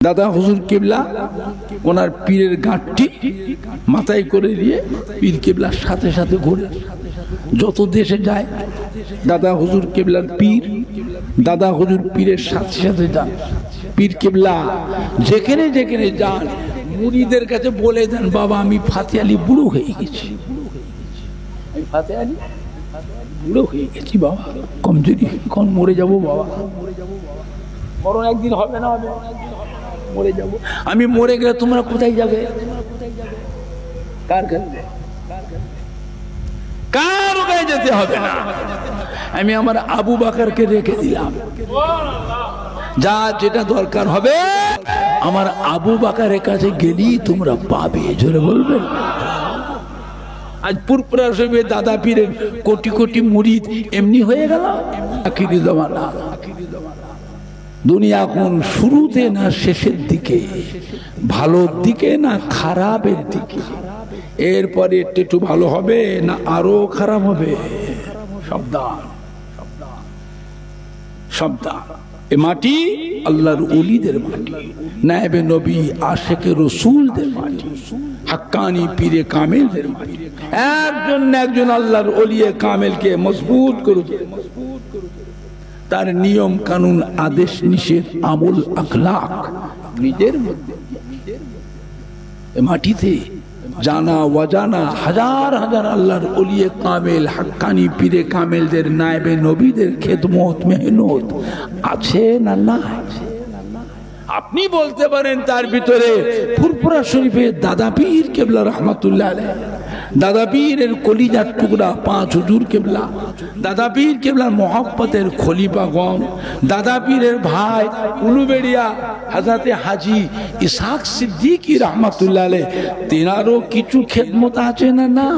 দাদা হুজুর কেবলা ওনার পীরের গাঁটটি মাথায় করে দিয়ে পীর কেবলার সাথে সাথে ঘুরে যত দেশে যায় দাদা হুজুর কেবলার পীর, দাদা হুজুর পীরের সাথে সাথে যান। পীর কেবলা যেখানে যেখানে যান মুরিদের কাছে বলে দেন, বাবা আমি ফাতে আলী বুড়ো হয়ে গেছি, আমি ফাতে আলী বুড়ো হয়ে গেছি বাবা, কমজোরি, কখন মরে যাবো বাবা, মরণ একদিন হবে না, হবে মরে যাবো, আমি মরে গেলে তোমরা কোথায় যাবে, কার কাছে, কার কাছে যেতে হবে না, আমি আমার আবু বাকারকে রেখে দিলাম, যা যেটা দরকার হবে আমার আবু বাকারের কাছে গেলেই তোমরা পাবে। জোরে বলবেন। আজ পুরপুরা শরীফে দাদা পীরের কোটি কোটি মুরিদ এমনি হয়ে গেল। আখিরি জামানা, দুনিয়া কোন শুরুতে না শেষের দিকে, ভালোর দিকে না খারাপের দিকে, এরপরে একটু ভালো হবে না আরো খারাপ হবে। সাবধান সাবধান। এ মাটি আল্লাহর ওলিদের মাটি, নায়েবে নবী আশেকে রসুলদের মাটি, হাক্কানি পীরে কামেলদের মাটি। একজন না একজন আল্লাহর ওলিয়ে কামেলকে মজবুত করুক, তার নিয়ম কানুন আদেশ নিষেধ আমল আখলাক নিজের মধ্যে। এ মাটিতে জানা অজানা হাজার হাজার আল্লাহর ওলিয়ে কামেল হাক্কানি পীরে কামেলদের নায়েবে নবীদের খেদমত মেহনত আছে না না? আপনি বলতে পারেন তার ভিতরে ফুরফুরা শরীফে দাদা পীর কেবলা রহমাতুল্লাহ আলাইহি, দাদা পীরের কলিজার টুকরা পাঁচ হুজুর কেবলা, দাদা পীর কেবলার মোহাব্বতের খলিফাগণ, দাদা পীরের ভাই উলুবেড়িয়া হযরতে হাজী ইসহাক সিদ্দিকী রহমাতুল্লাহ আলাইহি, তেনারও কিছু খেদমত আছে না না?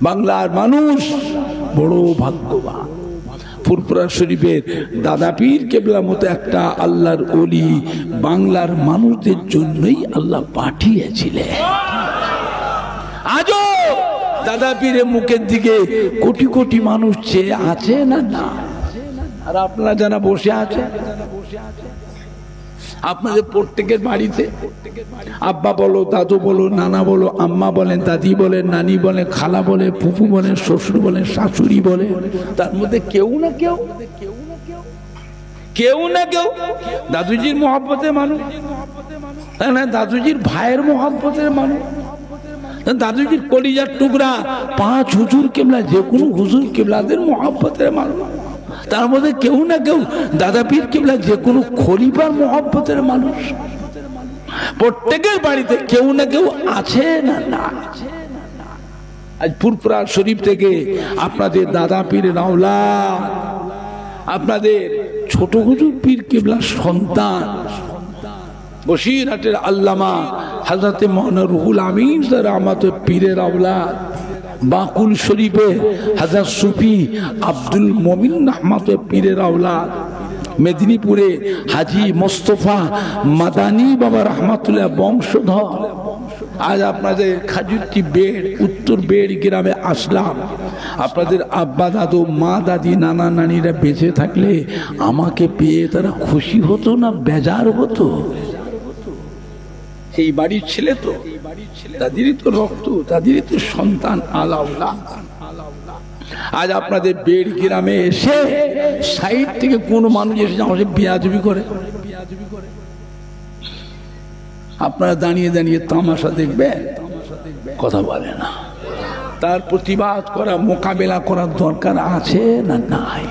বাংলার মানুষ বড় ভাগ্যবান, ফুরফুরা শরীফের দাদা পীর কেবলার মতো একটা আল্লাহর ওলি বাংলার মানুষদের জন্যই আল্লাহ পাঠিয়েছিলেন। আজও দাদা পীরের মুখের দিকে কোটি কোটি মানুষ চেয়ে আছে না না? আর আপনারা যারা বসে আছে, আপনাদের প্রত্যেকের বাড়িতে আব্বা বলো, দাদু বলো, নানা বলো, আম্মা বলেন, দাদি বলেন, নানি বলেন, খালা বলে, ফুফু বলেন, শ্বশুর বলেন, শাশুড়ি বলে, তার মধ্যে কেউ না কেউ, কেউ না কেউ দাদুজির মোহাব্বতের মানুষ, তাই না? দাদুজির ভাইয়ের মোহাব্বতের মানুষ, দাদুজির কলিজার টুকরা পাঁচ হুজুর কেবলা, যে কোনো হুজুর কেবলাদের মোহাব্বতের মানুষ, তার মধ্যে কেউ না কেউ দাদা পীর কেবলা যে কোনো খলিফার মোহাব্বতের মানুষ। প্রত্যেকের বাড়িতে কেউ না কেউ আছে না না? আজ ফুরফুরা শরীফ থেকে আপনাদের দাদা পীরের আওলাদ, আপনাদের ছোট হুজুর পীর কেবলার সন্তান, বসিরহাটের আল্লামা হযরতে মাওলানা রুহুল আমিন রহমাতুল্লাহ পীরের আওলাদ, বাকুল শরীফে হযরত সুফি আব্দুল মুমিন রহমাতুল্লাহ পীরের আওলাদ, মেদিনীপুরে হাজী মোস্তফা মাদানী বাবা রহমাতুল্লাহ বংশধর। আজ আপনাদের খাজুরটি বেড়, উত্তর বেড় গ্রামে আসলাম। আপনাদের আব্বা দাদু মা দাদি নানা নানিরা বেঁচে থাকলে আমাকে পেয়ে তারা খুশি হতো না বেজার হতো? এই বাড়ির ছেলে তো, তাদেরই তো রক্ত, তাদেরই তো সন্তান আলাউলা। আজ আপনাদের বেড় গ্রামে এসে সাইড থেকে কোনো মানুষ এসে আমাদের বিয়াদবি করে, আপনারা দাঁড়িয়ে দাঁড়িয়ে তামাশা দেখবেন, কথা বলে না। তার প্রতিবাদ করা, মোকাবেলা করার দরকার আছে না নাই?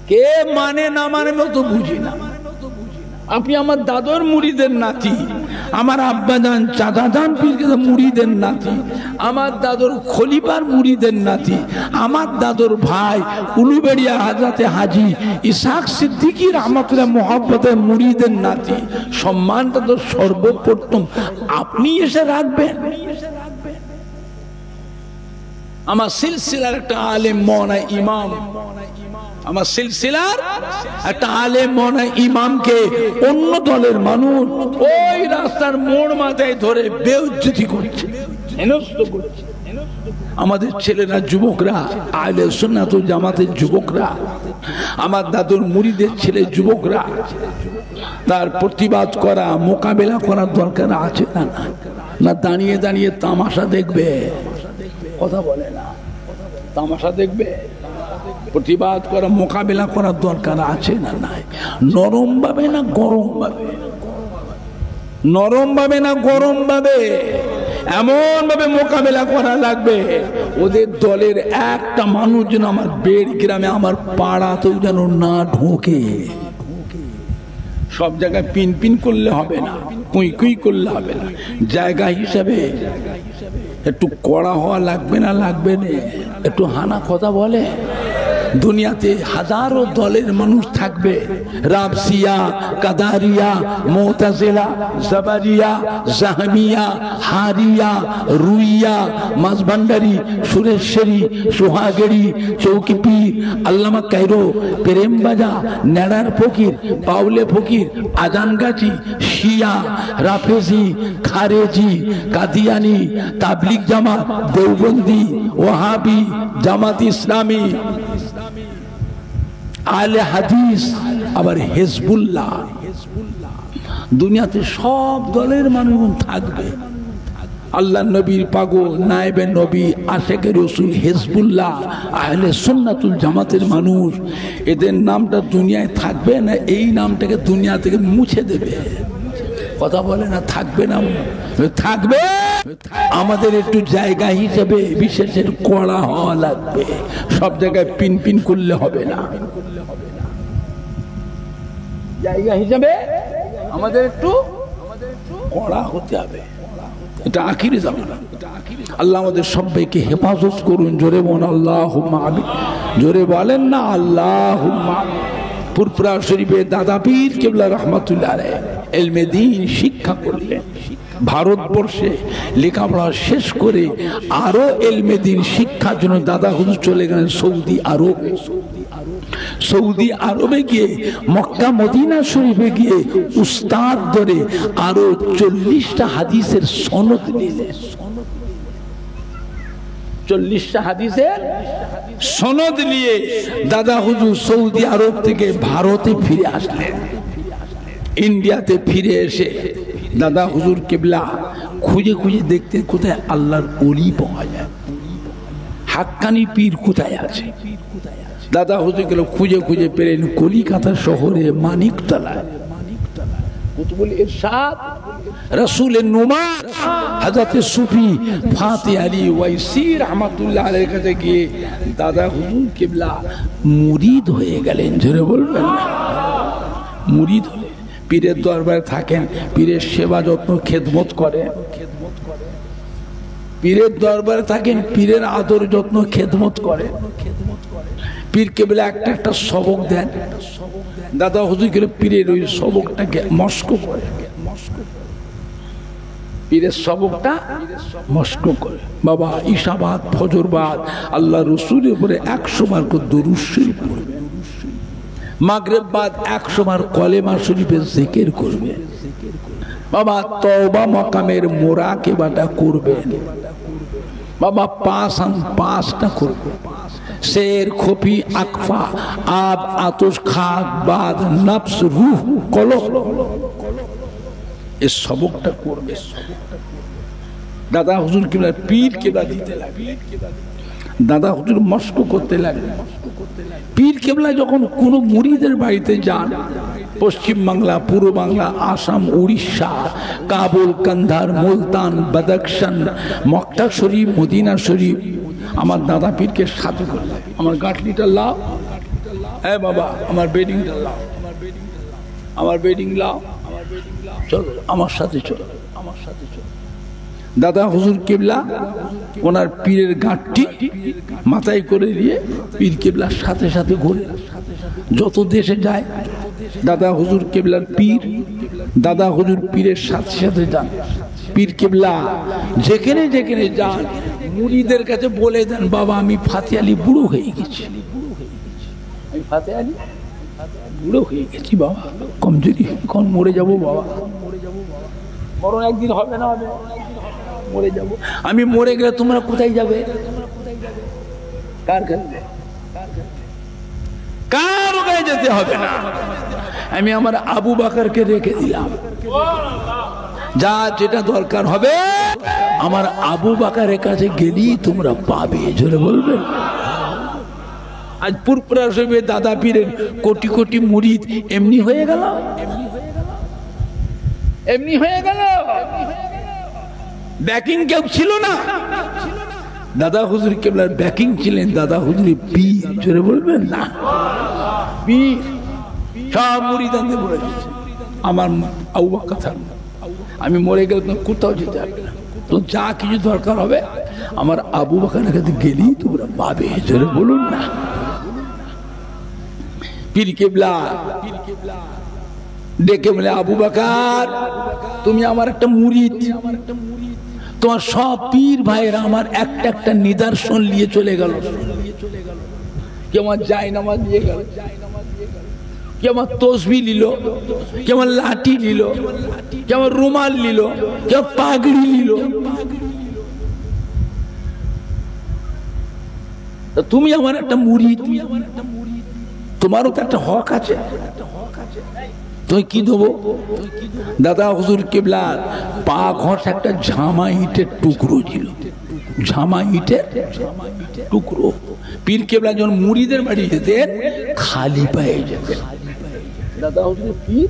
কে মানে না মানে তো বুঝি না। আপনি আমার দাদর মুরিদের নাতি, আমার আব্বাজান চাচাজান পীরকে মুরিদের নাতি, আমার দাদর খলিফার মুরিদের নাতি, আমার দাদর ভাই উলুবেড়িয়া হযরতে হাজী ইসহাক সিদ্দিকী রহমাতুল্লাহ মোহাব্বতের মুরিদের নাতি। সম্মানটা তো সর্বপ্রথম আপনি এসে রাখবেন। আমার সিলসিলার একটা আলেম মওলানা ইমাম, আমার সিলসিলার একটা আলেম মওলানা ইমামকে অন্য দলের মানুষ ওই রাস্তার মোড় মাথায় ধরে বেইজ্জতি করছে, হেনস্থ করছে। আমাদের ছেলেরা যুবকরা আহলে সুন্নাত ওয়াল জামাতের যুবকরা, আমার দাদুর মুরিদের ছেলে যুবকরা, তার প্রতিবাদ করা, মোকাবেলা করার দরকার আছে না? না দাঁড়িয়ে দাঁড়িয়ে তামাশা দেখবে? কথা বলে না, তামাশা দেখবে? প্রতিবাদ করা, মোকাবেলা করার দরকার আছে না নাই? নরম ভাবে না গরম ভাবে? নরম ভাবে না গরম ভাবে? এমন ভাবে মোকাবেলা করা লাগবে ওদের দলের একটা মানুষ যেন আমার বেড় গ্রামে, আমার পাড়াতেও যেন না ঢোকে। সব জায়গায় পিন পিন করলে হবে না, কুই কুই করলে হবে না। জায়গা হিসাবে একটু কড়া হওয়া লাগবে না? লাগবে না? একটু হানা কথা বলে। দুনিয়াতে হাজারো দলের মানুষ থাকবে, রাবসিয়া, কাদারিয়া, মুতাজিলা, জাবারিয়া, জাহমিয়া, হারিয়া, রুইয়া, মাঝভান্ডারি, সুরেশ্বরী, সোহাগেড়ি, চৌকিপীর, আল্লামা কায়রো, প্রেমবাজা, নেড়ার ফকির, পাউলে ফকির, আজানগাছি, শিয়া, রাফেজি, খারেজি, কাদিয়ানি, তাবলিগ জামাত, দেওবন্দি, ওয়াহাবি, জামাত ইসলামী, আলে হাদিস, আবার হিজবুল্লাহ। দুনিয়াতে সব দলের মানুষ থাকবে। আল্লাহ নবীর পাগল, নায়েবে নবী, আশেকে রসুল, হিজবুল্লাহ, আহলে সুন্নাতুল জামাতের মানুষ, এদের নামটা দুনিয়ায় থাকবে না? এই নামটাকে দুনিয়া থেকে মুছে দেবে? কথা বলে না? থাকবে না? থাকবে। আমাদের একটু জায়গা হিসেবে বিশেষের কড়া হওয়া লাগবে। সব জায়গায় পিন পিন করলে হবে না। জায়গা হিসেবে আমাদের একটু কড়া হতে হবে। এটা আখিরি জামানা। আল্লাহ আমাদের সবাইকে হেফাজত করুন। জোরে বলেন আল্লাহুম্মা আমিন। জোরে বলেন না আল্লাহুম্মা আমিন। পুরপুরা শরীফে দাদা পীর কেবলা রহমাতুল্লাহ আলাইহি ইলমে দ্বীন শিক্ষা করলেন। ভারতবর্ষে লেখাপড়া শেষ করে আরো ইলমে দ্বীন শিক্ষার জন্য দাদা হুজুর চলে গেলেন সৌদি আরবে। সৌদি আরবে গিয়ে মক্কা মদিনা শরীফে গিয়ে উস্তাদ ধরে আরো 40টা হাদিসের সনদ নিলেন। 40টা হাদিসের সনদ নিয়ে দাদা হুজুর সৌদি আরব থেকে ভারতে ফিরে আসলেন। ইন্ডিয়াতে ফিরে এসে দাদা হুজুর কেবলা খুঁজে খুঁজে দেখতে কোথায় আল্লাহর ওলি পাওয়া যায়, হাক্কানি পীর কোথায় আছে। দাদা হুজুর গেল খুঁজে খুঁজে পেলেন কলিকাতা শহরে মানিকতলায় কুতুবুল ইরশাদ রাসূলের নুমান হযরত সুফি ফাতে আলী ওয়াইসি রাহমাতুল্লাহ আলাইহির কাছে গিয়ে দাদা হুজুর কেবলা মুরিদ হয়ে গেলেন। জোরে বলবেন না? মুরিদ হলে পীরের দরবারে থাকেন, পীরের সেবা যত্ন খেদমত করে। পীরের দরবারে থাকেন, পীরের আদর যত্ন খেদমত করে। পীর কেবলা একটা একটা সবক দেন। দাদা হুজুর গেলে পীরের ওই সবকটাকে মস্ক করে, পীরের সবকটা মস্ক করে। বাবা ঈশাবাদ, ফজরবাদ আল্লাহ রসুলের উপরে 100 বার করে দরুদ শরীফ পড়বে। মাগরিব বাদ 100 বার কলেমা শরীফের জিকির করবে। বাবা তওবা মাকামের মুরাকাবাটা করবে। বাবা পাঁচটা করবে। শের, খফি, আকফা, আব, আতশ, খাক, বাদ, নফস, রূহ, কলব, এই সবকটা করবে। দাদা হুজুর কেবলা পীর কেবলা দিতে লাগে। দাদা হুজুর মস্ক করতে লাগে। পীর কেবলা যখন কোনো মুরিদের বাড়িতে যান, পশ্চিম বাংলা, পূর্ব বাংলা, আসাম, উড়িষ্যা, কাবুল, কান্ধার, মুলতান, বাদাখশান, মক্কা শরীফ, মদিনা শরীফ, আমার দাদা পীরকে সাথে করলে আমার গাঁটলিটা লাও, হ্যাঁ বাবা আমার বেডিংটা লাও, আমার বেডিং লাও, চলো আমার সাথে চলো, আমার সাথে চলো। দাদা হুজুর কেবলা ওনার পীরের গাঁটটি মাথায় করে দিয়ে পীর কেবলার সাথে সাথে ঘুরে যত দেশে যায়। দাদা হুজুর কেবলার পীর, দাদা হুজুর পীরের সাথে সাথে যান। পীর কেবলা যেখানে যেখানে যান মুরিদের কাছে বলে দেন, বাবা আমি ফাতে আলী বুড়ো হয়ে গেছি, আমি ফাতে আলী বুড়ো হয়ে গেছি বাবা, কমজোরি, কখন মরে যাবো বাবা, মরণ একদিন হবে না হবে, মরে যাব। আমি মরে গেলে তোমরা কোথায় যাবে? কার কাছে? কার কাছে যেতে হবে না। আমি আমার আবু বকরকে রেখে দিলাম, যা যেটা দরকার হবে আমার আবু বকরের কাছে গেলেই তোমরা পাবে। জোরে বলবেন। আজ পুরপুরা শরীফে দাদা পীরের কোটি কোটি মুরিদ এমনি হয়ে গেল, এমনি হয়ে গেল। ব্যাকিং কেউ ছিল না। দাদা হুজুর কেবলার ব্যাকিং ছিলেন দাদা হুজুরের পীর। জোরে বলবেন না। পীর সব মুরিদানদের বলে দিয়েছে আমার আবু বকর কথা। আমি মরে গেলে তো কোথাও যেতে হবে না, তো যা কিছু দরকার হবে আমার আবু বকরের কাছে গেলেই তোমরা পাবে। জোরে বলুন না। পীর কেবলা ডেকে বলে, আবু বকর তুমি আমার একটা মুরিদ, তোমার সব পীর ভাইয়েরা আমার একটা একটা নিদর্শন নিয়ে চলে গেল। কেমন জায়নামাজ নিয়ে গেল, কেমন তসবি নিল, কেমন লাঠি নিল, কেমন রুমাল নিল, কেমন পাগড়ি নিল। তুমি আমার একটা মুরিদ, তোমারও তো একটা হক আছে। তুমি কি দেবো? দাদা হুজুর কেবলার পা ঘষ একটা ঝামা ইটের টুকরো ছিল, ঝামা ইটের টুকরো। পীর কেবলা যখন মুরিদের বাড়ি যেতেন খালি পায়ে যেতেন। দাদা হুজুর পীর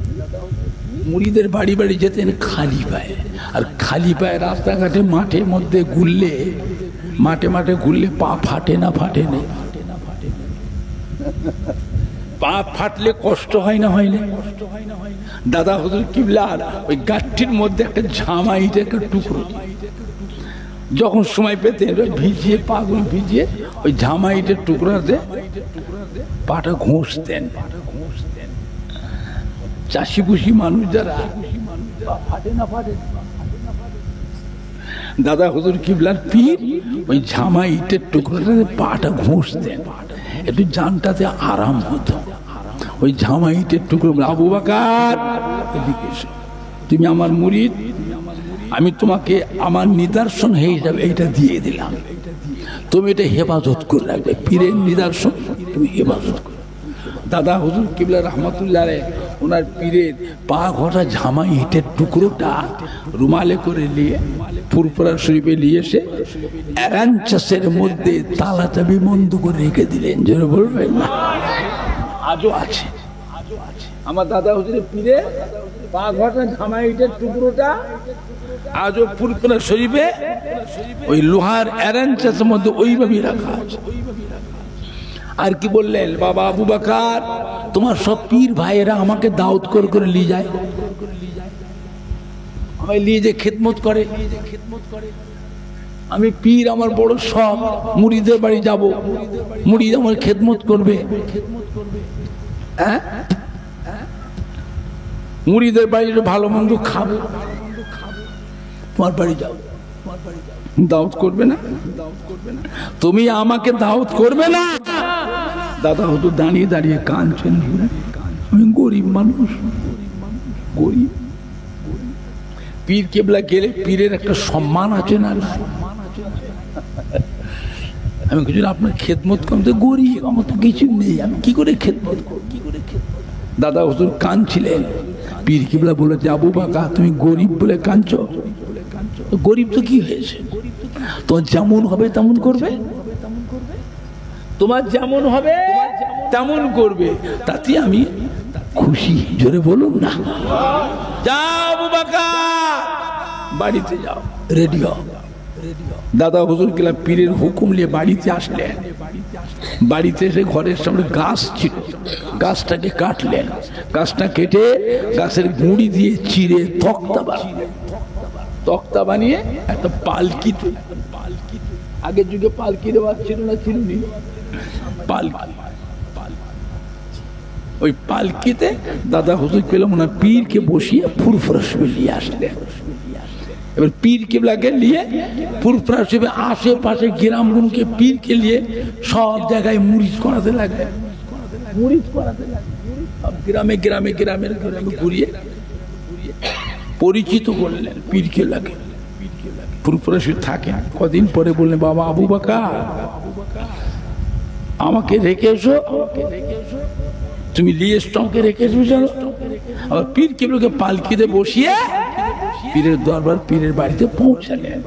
মুরিদের বাড়ি বাড়ি যেতেন খালি পায়ে। আর খালি পায়ে রাস্তাঘাটে মাঠের মধ্যে ঘুরলে, মাঠে মাঠে ঘুরলে পা ফাটে না? ফাটে না? পা ফাটলে কষ্ট হয় না? হয় না? দাদা হুজুর কিবলার ওই গাঠটির মধ্যে একটা ঝামা ইটের একটা টুকরো, যখন সময় পেতেন ভিজিয়ে, পাগুলো ভিজিয়ে ওই ঝামা ইটের টুকরাতে পাটা ঘষতেন। চাষি পুষি মানুষ যারা, ফাটে না? ফাটে। দাদা হুজুর কিবলার পীর ওই ঝামা ইটের টুকরাতে পাটা ঘষতেন, একটু জানটাতে আরাম হতো। ওই ঝামা ইটের টুকরো, আবু বকর এদিকে এসো, তুমি আমার মুরিদ, আমি তোমাকে আমার নিদর্শন হিসাবে এইটা দিয়ে দিলাম, তুমি এটা হেফাজত করে রাখবে। পীরের নিদর্শন তুমি হেফাজত করো। দাদা হুজুর কিবলা রহমতুল্লাহ আলাইহি ওনার পীরের পা ঘষা ঝামা ইটের টুকরোটা রুমালে করে নিয়ে ফুরফুরা শরীফে নিয়ে এসে অ্যারাঞ্চাসের মধ্যে তালা চাবি বন্ধ করে রেখে দিলেন। জোরে বলবেন না। আজও আছে আমার দাদা হুজুরের পীরে পা ঘষা ঝামা ইটের টুকরোটা আজও ফুরফুরা শরীফে ওই লোহার অ্যারাঞ্চাসের মধ্যে ওইভাবেই রাখা আছে। আর কি বললেন, বাবা আবু বকর তোমার সব পীর ভাইয়েরা আমাকে দাওয়াত করে করে নিয়ে যায়, আমায় নিয়ে যে খেদমত করে। আমি পীর, আমার বড় শখ, মুরিদের বাড়ি যাব, মুরিদ আমার খেদমত করবে। হ্যাঁ, মুরিদের বাড়ি ভালো মন্দ খাবো, তোমার বাড়ি যাও, দাওয়াত করবে না? তুমি আমাকে দাওয়াত করবে না? দাদা হতো দাঁড়িয়ে দাঁড়িয়ে কাঁদছেন, আমি গরিব মানুষ, গরিব। পীর কেবলা গেলে পীরের একটা সম্মান আছে না? আমি কিছু আপনার খেদমত করতে, গরিব, আমার তো কিছু নেই, আমি কি করে খেদমত করব? দাদা হুজুর কাঁদছিলেন। পীর কেবলা বলেছে, আবু বকর তুমি গরিব বলে কাঁদছো? গরিব তো কি হয়েছে? তোমার যেমন হবে তেমন করবে, তোমার যেমন হবে তেমন করবে, তাতে আমি খুশি। জোরে বলুন না। যাও আবু বকর, বাড়িতে যাও, রেডি হও। দাদা হুজুর গেলাম পীরের হুকুম নিয়ে বাড়িতে আসলেন। বাড়িতে এসে ঘরের সামনে গাছ ছিল, গাছটাকে কাটলেন, গাছটা কেটে গাছের গুঁড়ি দিয়ে চিড়ে তক্তা বানালেন। তক্তা বানিয়ে একটা পালকি, আগের যুগে পালকি দেওয়া ছিল না, ছিল নি পালকি, ওই পালকিতে দাদা হুজুর পেলাম ওনার পীরকে বসিয়ে ফুরফুরা শরীফে নিয়ে আসলেন। এবার পীর কেবলাকে নিয়ে ফুরফুরা শরীফে আশেপাশে গ্রামগুলোকে পীরকে নিয়ে সব জায়গায় মুরিদ করাতে লাগবে, মুরিদ করাতে লাগবে। গ্রামে গ্রামে গ্রামের গ্রামে ঘুরিয়ে পরিচিত করলেন পীর কেবলাকে। ফুরফুরা শরীফ থাকে। কদিন পরে বললেন, বাবা আবু বকর আমাকে রেখে এসো, তুমি লিয়েস্টনকে রেখে এসো। জানো আবার পীর কেবলকে পালকিতে বসিয়ে পীরের দরবার পীরের বাড়িতে পৌঁছালেন।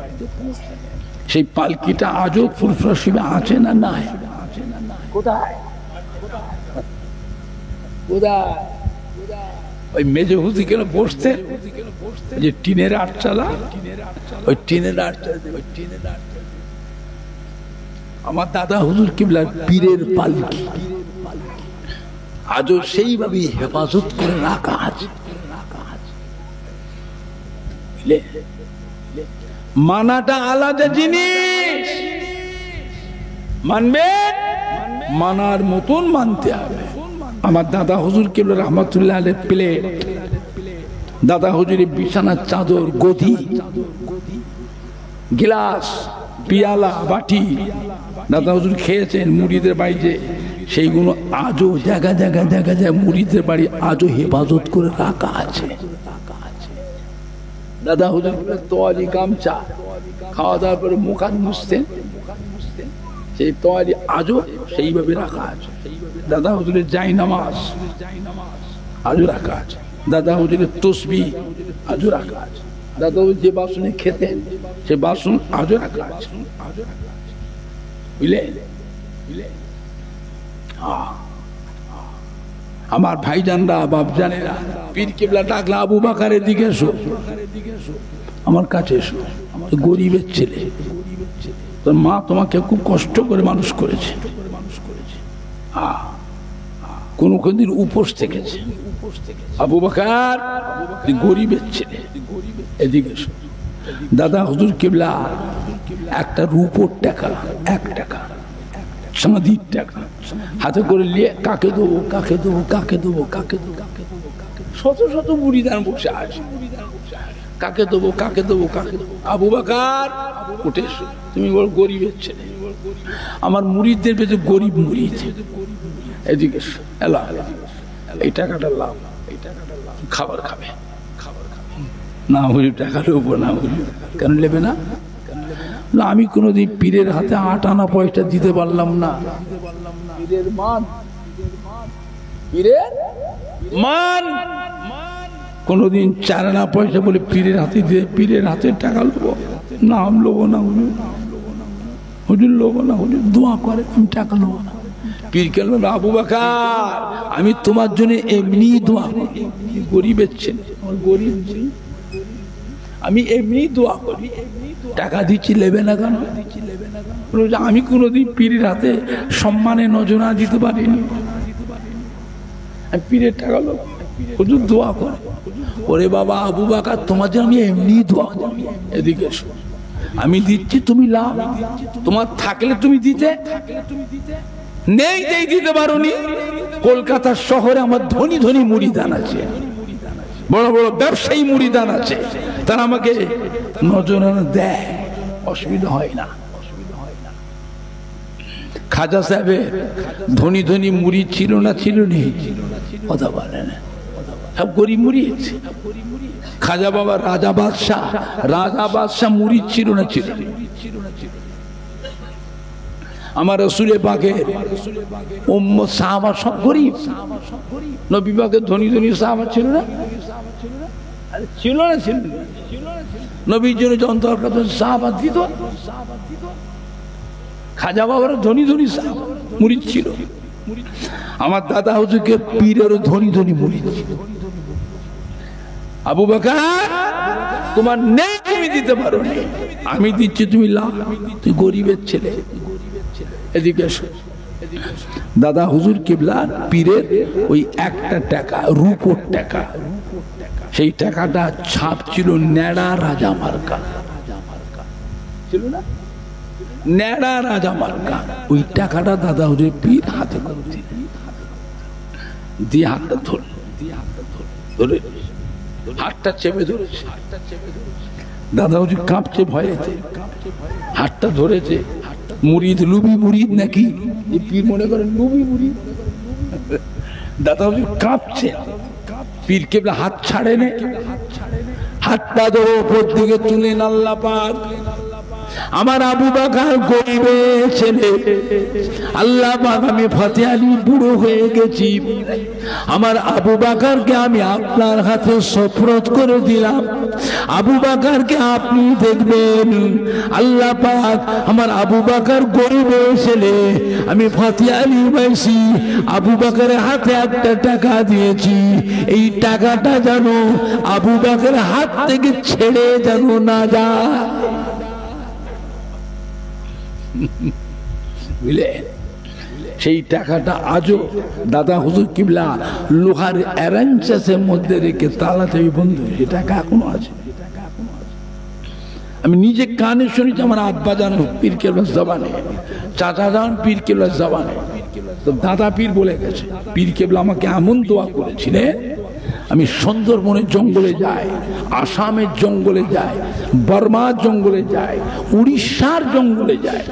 সেই পালকিটা আজও ফুরফুরা শরীফে আছে না নাই? কোথায় কোথায়? ওই মেজে হুজুর কেন বসতেন, যে টিনের আটচালা, ওই টিনের আটচালা আমার দাদা হুজুর কিবলার পীরের পালকি আজও সেইভাবে হেফাজত করে রাখা আছে। মানাটা আলাদা জিনিস, মানবে মানার মতন মানতে হবে। আমার দাদা হুজুর কিবলা রহমাতুল্লাহ আলাইহি প্লেট, দাদা হুজুরের বিছানার চাদর, গদি, গিলাস, পিয়ালা, বাটি দাদা হুজুর খেয়েছেন মুরিদের বাড়িতে, সেইগুলো আজও জায়গা জায়গা জায়গা জায়গা মুরিদের বাড়ি আজও হেফাজত করে রাখা আছে। দাদা হুজুর তোয়ালি গামছা, খাওয়া দাওয়ার পরে মুখ হাত মুছতেন, সেই তোয়ালি আজও সেইভাবে রাখা আছে। দাদা হুজুরের জায়নামাজ আজও রাখা আছে। দাদা হুজুরের তসবিহ আজও রাখা আছে। দাদা হুজুর যে বাসনে খেতেন সে বাসন আজও রাখা আছে। বুঝলে? আমার ভাইজানরা, বাপজানেরা, পীর কেবলা ডাকলা আবু বকরের দিকে এসো, আমার কাছে এসো, গরিবের ছেলে, তোর মা তোমাকে খুব কষ্ট করে মানুষ করেছে, কোনদিন উপোস থেকেছে। আবু বকর গরিবের ছেলে, এদিকে এসো। দাদা হুজুর কিবলা একটা রূপোর টাকা, 1 টাকা, চাঁদির টাকা হাতে করে নিয়ে কাকে দেবো কাকে দেবো কাকে দেবো কাকে দেবো, শত শত মুরিদান বসে আছে, কাকে দেবো কাকে দেবো কাকে দেবো। আবু বকর উঠে এসো, তুমি বড় গরিবের ছেলে, আমার মুরিদদের পেছনে গরিব মুরিদ, এদিকে এসো, এলা এই টাকাটা লাভ, এই টাকাটা লাভ, খাবার খাবে, খাবার খাবে না হলে টাকা নেবো না, কেন নেবে না? না আমি কোনোদিন পীরের হাতে 8 আনা পয়সা দিতে পারলাম না। পীরের মান, পীরের মান, কোনোদিন 4 আনা পয়সা বলে পীরের হাতে দিয়ে পীরের হাতে টাকা নেবো না, আমি নেবো না হুজুর, হুজুর নেবো না, হুজুর দোয়া করে আমি টাকা নেবো না। পীর কেন? আবু বকর আমি তোমার জন্য এমনি দোয়া করি, গরিবের ছেলে, আমার গরিব ছেলে, আমি এমনি দোয়া করি, টাকা দিচ্ছি নেবে না কেন? আমি কোনোদিন পীরের হাতে সম্মানে নজরা দিতে পারিনি, পীরের টাকা লোক হুজুর দোয়া করে। ওরে বাবা আবু বকর তোমার জন্য আমি এমনি দোয়া করি, এদিকে এসো, আমি দিচ্ছি তুমি লাভ, তোমার থাকলে তুমি দিতে, নেই যেই দিতে পারোনি। কলকাতা শহরে আমার ধনী ধনী মুরিদান আছে, বড় বড় ব্যবসায়ী মুরিদান আছে, তারা আমাকে নজরানা দেয়, অসুবিধা হয় না। খাজা সাহেবের ধনী ধনী মুরিদ ছিল না, ছিল নেই? কথা বলে না, সব গরিব মুরিদ। খাজা বাবা রাজা বাদশাহ মুরিদ ছিল না, ছিল? আমার রাসূলের পাকের উম্মত সাহাবা সব গরিব, নবী পাকের ধনী ধনী সাহাবা ছিল না, ছিল না? ছিল নবীর জন্য যখন দরকার সাহাবা দিত। খাজা বাবার ধনী ধনী সাহাবা মুরিদ ছিল। আমার দাদা হুজুরকে পীরেরও ধনী ধনী মুরিদ ছিল। আবু বকর তোমার নেই, তুমি দিতে পারো না, আমি দিচ্ছি তুমি লাভ, তুই গরিবের ছেলে, এদিকে এসো। দাদা হুজুর কিবলার পীরের ওই 1টা টাকা, রূপোর টাকা, সেই টাকাটা ছাপ ছিল নেড়া রাজা মার্কা, ছিল না? নেড়া রাজা মার্কা, ওই টাকাটা দাদা হুজুর পীর হাতে করে দিয়ে হাতটা ধরে হাতটা চেপে ধরেছে। দাদা হুজুর কাঁপছে ভয়েতে, হাতটা ধরেছে। মুরিদ লুবি মুরিদ নাকি পীর মনে করেন লুবি মুরিদ। দাদা হুজুর কাঁপছে, পীর কেবলা হাত ছাড়ে নে, হাতটা ধরে উপর দিকে তুলেন আল্লাহ পাক। আমার আবু বকর গরিবের ছেলে, আল্লাহ পাক আমি ফতেহ আলী বুড়ো হয়ে গেছি, আমার আবু বকরকে আমি আপনার হাতে সুপুরত করে দিলাম, আবু বকরকে আপনি দেখবেন। আল্লাহ পাক আমার আবু বকর গরিবের ছেলে, আমি ফতেহ আলী বয়সী আবু বকরের হাতে একটা টাকা দিয়েছি, এই টাকাটা যেন আবু বকরের হাত থেকে ছেড়ে যেন না যায়। বুঝলেন? সেই টাকাটা আজও দাদা হুজুর কিবলা লোহার অ্যারেঞ্জের মধ্যে রেখে তালাতে বন্ধু, সে টাকা এখনো আছে। আমি নিজে কানে শুনেছি, আমার আব্বা জান পীর কেবলার জবানে, চাচা জান পীর কেবলার জবানে, তো দাদা পীর বলে গেছে, পীর কেবলা আমাকে এমন দোয়া করেছিলেন, আমি সুন্দরবনের জঙ্গলে যাই, আসামের জঙ্গলে যাই, বর্মার জঙ্গলে যাই, উড়িষ্যার জঙ্গলে যাই,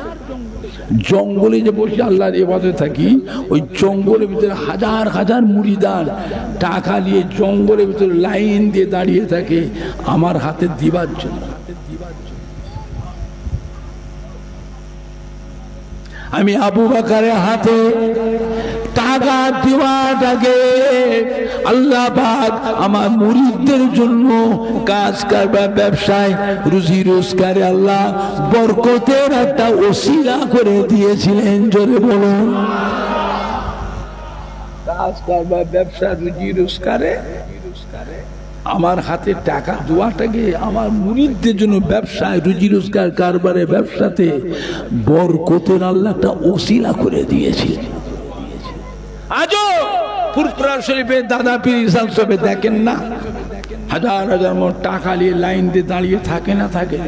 জঙ্গলে যে বসে আল্লাহর ইবাদতে থাকি, ওই জঙ্গলের ভিতরে হাজার হাজার মুরিদান টাকা নিয়ে জঙ্গলের ভিতরে লাইন দিয়ে দাঁড়িয়ে থাকে আমার হাতে দিবার জন্য। আমি আবু বকরের হাতে টাকা দেওয়াটাকে আল্লাহ পাক আমার মুরিদদের জন্য কাজ করবার ব্যবসায় রুজি রোজগারে আল্লাহ বরকতের একটা ওসিলা করে দিয়েছিলেন। জোরে বলুন। কাজ করবার ব্যবসা রুজি রোজগারে আমার হাতে টাকা দেওয়াটাকে আমার মুরিদদের জন্য ব্যবসায় রুজি রোজগার কারবারে ব্যবসাতে বরকতের আল্লাহ একটা ওসিলা করে দিয়েছিলেন। আজও ফুরফুরা শরীফে দাদা পীর ইসাল সাহেব দেখেন না, হাজার হাজার মন টাকা নিয়ে লাইন দিয়ে দাঁড়িয়ে থাকে না, থাকে না?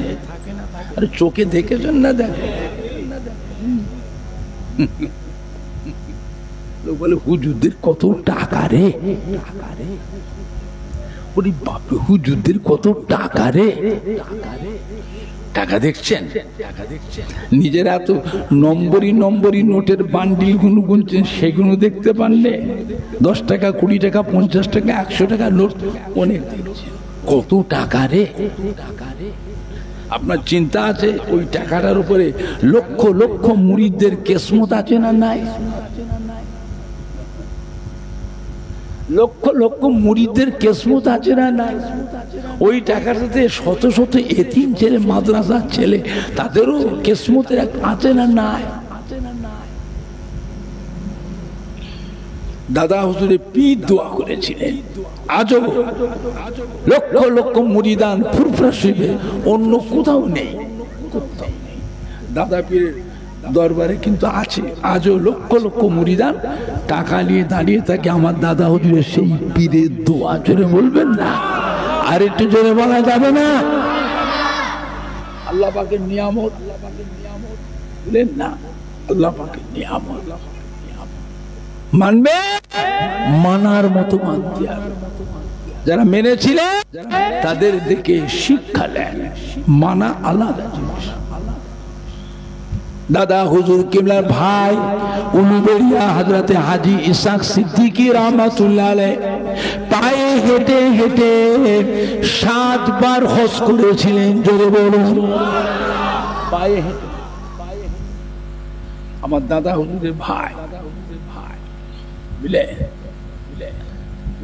আরে চোখে দেখেছেন না? দেখেন লোক বলে হুজুরদের কত টাকা রে, ওরে বাপরে হুজুরদের কত টাকা রে। টাকা দেখছেন? নিজেরা তো নম্বরি নম্বরি নোটের বান্ডিল গুলো গুনছেন, সেগুলো দেখতে পারলে 10 টাকা 20 টাকা 50 টাকা 100 টাকা নোট অনেক দেখছেন। কত টাকা রে। আপনার চিন্তা আছে ওই টাকাটার উপরে লক্ষ লক্ষ মুরিদদের কিসমত আছে না নাই? লক্ষ লক্ষ মুরিদদের কিসমত আছে না নাই? ওই টাকাটাতে শত শত এতিম ছেলে, মাদ্রাসার ছেলে, তাদেরও কিসমতের আছে না নাই? দাদা হুজুরে পীর দোয়া করেছিলেন, আজও লক্ষ লক্ষ মুরিদান ফুরফুরা শরীফে অন্য কোথাও নেই। দাদা পীরের দরবারে কিন্তু আছে, আজও লক্ষ লক্ষ মুরিদান টাকা নিয়ে দাঁড়িয়ে থাকে আমার দাদা হুজুরের সেই পীরের দোয়া। জোরে বলবেন না? আর একটু জোরে বলা যাবে না? আল্লাহ পাকের নিয়ামত, বলেন না, আল্লাহ পাকের নিয়ামত মানবে, মানার মতো মানতে হবে। যারা মেনেছিলেন তাদের দিকে শিক্ষা নেন, মানা আলাদা জিনিস। দাদা হুজুর কিবলার ভাই উলুবেড়িয়া হযরতে হাজী ইসহাক সিদ্দিকী রাহমাতুল্লাহ আলাইহি পায়ে হেঁটে হেঁটে 7 বার হজ করেছিলেন। জোরে বলুন। পায়ে হেঁটে আমার দাদা হুজুরের ভাই বুঝলে,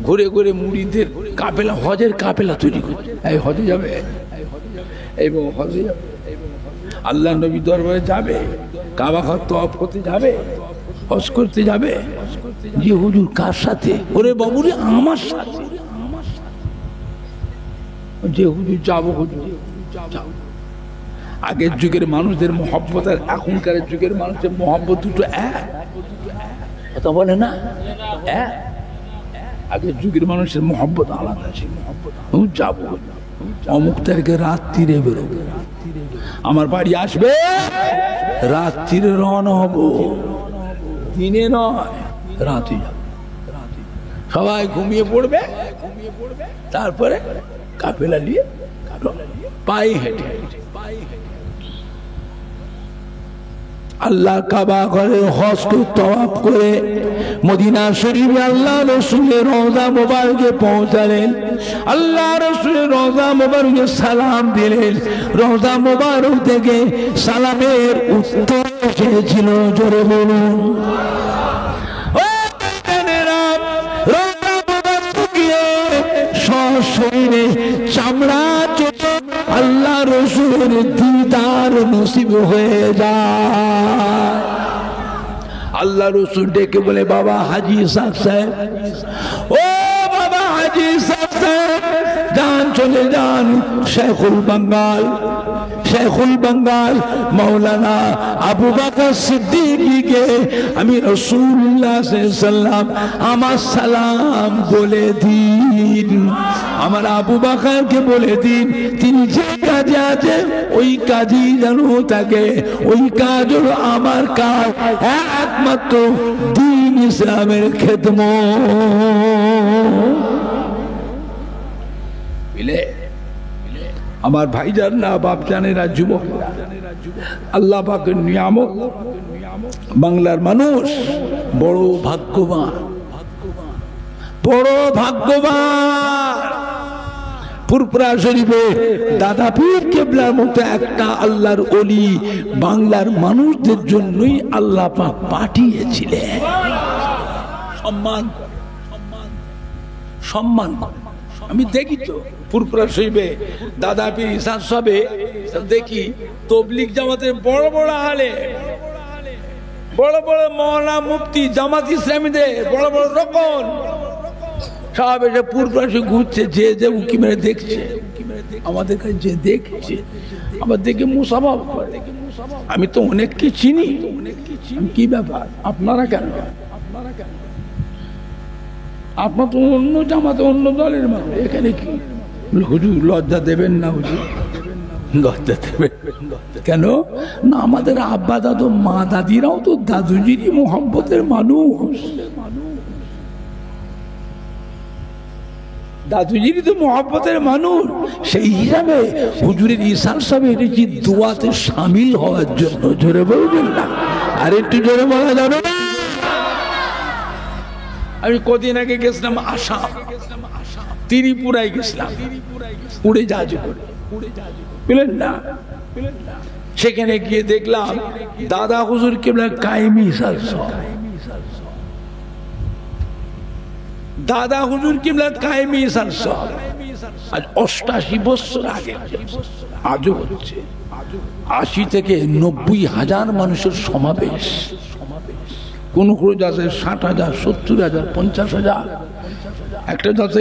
ঘুরে ঘুরে মুরিদের কাফেলা, হজের কাফেলা তৈরি করে, এই হজে যাবে, এই হজে যাবে, আল্লাহ নবী দরবারে যাবে, কাবা ঘর তওয়াফ করতে যাবে, হজ করতে যাবে। যে হুজুর কার সাথে? ওরে বাবুরে আমার সাথে। যে হুজুর যাবো, হুজুর যাও। আগের যুগের মানুষদের মহব্বত আর এখনকার যুগের মানুষের মহব্বত দুটো এক কথা বলে না? আগের যুগের মানুষের মহব্বত আলাদা ছিল। যাবো অমুক তারিখে রাত্রিরে বেরোবো, আমার বাড়ি আসবে, রাত্রিরে রওনা হব, দিনে নয় রাতে যাব। সবাই ঘুমিয়ে পড়বে, তারপরে কাফেলা নিয়ে পায়ে হেঁটে আল্লাহ কাবা ঘরে হজ করে তওয়াফ করে মদিনা শরীফে আল্লাহ রাসূলের রওজা মোবারকে পৌঁছালেন। আল্লাহ রাসূলের রওজা মোবারকে সালাম দিলেন। রওজা মোবারক থেকে সালামের উত্তর এসেছিল, জোরে বলুন। শরীরে চামড়া চোখে আল্লাহ রসুলের দিদার নসিব হয়ে যায়। আল্লাহ রসুল ডেকে বলে, বাবা হাজি সাহেব, ও বাবা হাজি সাহেব, যান চলে যান শেখুল বাঙ্গাল মৌলানা আবু বকর সিদ্দিকীকে আমি রাসূলুল্লাহ সাল্লাল্লাহু আলাইহি ওয়াসাল্লাম আমার সালাম বলে দিন। আমার আবু বকরকে বলে দিন, তিনি যে কাজে আছে ওই কাজই যেন থাকে। ওই কাজ হলো আমার কাজ, একমাত্র দ্বীন ইসলামের খেদমত। আমার ভাইজান না বাপজানেরা, যুবক, আল্লাহ পাকের নিয়ামত। বাংলার মানুষ বড় ভাগ্যবান, বড় ভাগ্যবান। ফুরফুরা শরীফে দাদা পীর কেবলার মতো একটা আল্লাহর ওলি বাংলার মানুষদের জন্যই আল্লাহ পাক পাঠিয়েছিলেন। সম্মান আমি দেখি তো ফুরফুরা শরীফে দাদা পীর ইসাদ সাহেবে দেখি তবলিগ জামাতের বড় বড় আলে, বড় বড় মওলানা মুফতি জামাত ইসলামীদের বড় বড় রকম সব এসে ফুরফুরা শরীফ ঘুরছে, যে উকি মেরে দেখছে। আমাদের কাছে যে দেখছে আবার দেখে মুসাফা করে। আমি তো অনেককে চিনি, কি ব্যাপার আপনারা কেন? আপনার তো অন্য জামাতে অন্য দলের মানুষ, এখানে কি? হুজুর লজ্জা দেবেন না, হুজুর লজ্জা দেবেন কেন? না, আমাদের আব্বা দাদু মা দাদিরাও তো দাদুজিরই মোহাম্মতের মানুষ, দাদুজিরই তো মোহাম্মতের মানুষ। সেই হিসাবে হুজুরের ইসার সাহেব এনেছি দোয়াতে সামিল হওয়ার জন্য। জোরে বলবেন না? আর একটু জোরে বলা যাবে না? আমি কদিন আগে গেছিলাম আসাম, ত্রিপুরায় গেছিলাম, উড়ে জাহাজে করে, বুঝলেন না? সেখানে গিয়ে দেখলাম দাদা হুজুর কেবলা কায়েমি সালসা, দাদা হুজুর কেবলা কায়েমি সালসা আজ 88 বছর আগে, আজও হচ্ছে। 80 থেকে 90,000 মানুষের সমাবেশ। কোন কোনো যাতে 60,000, 70,000, 50,000, একটা যাতে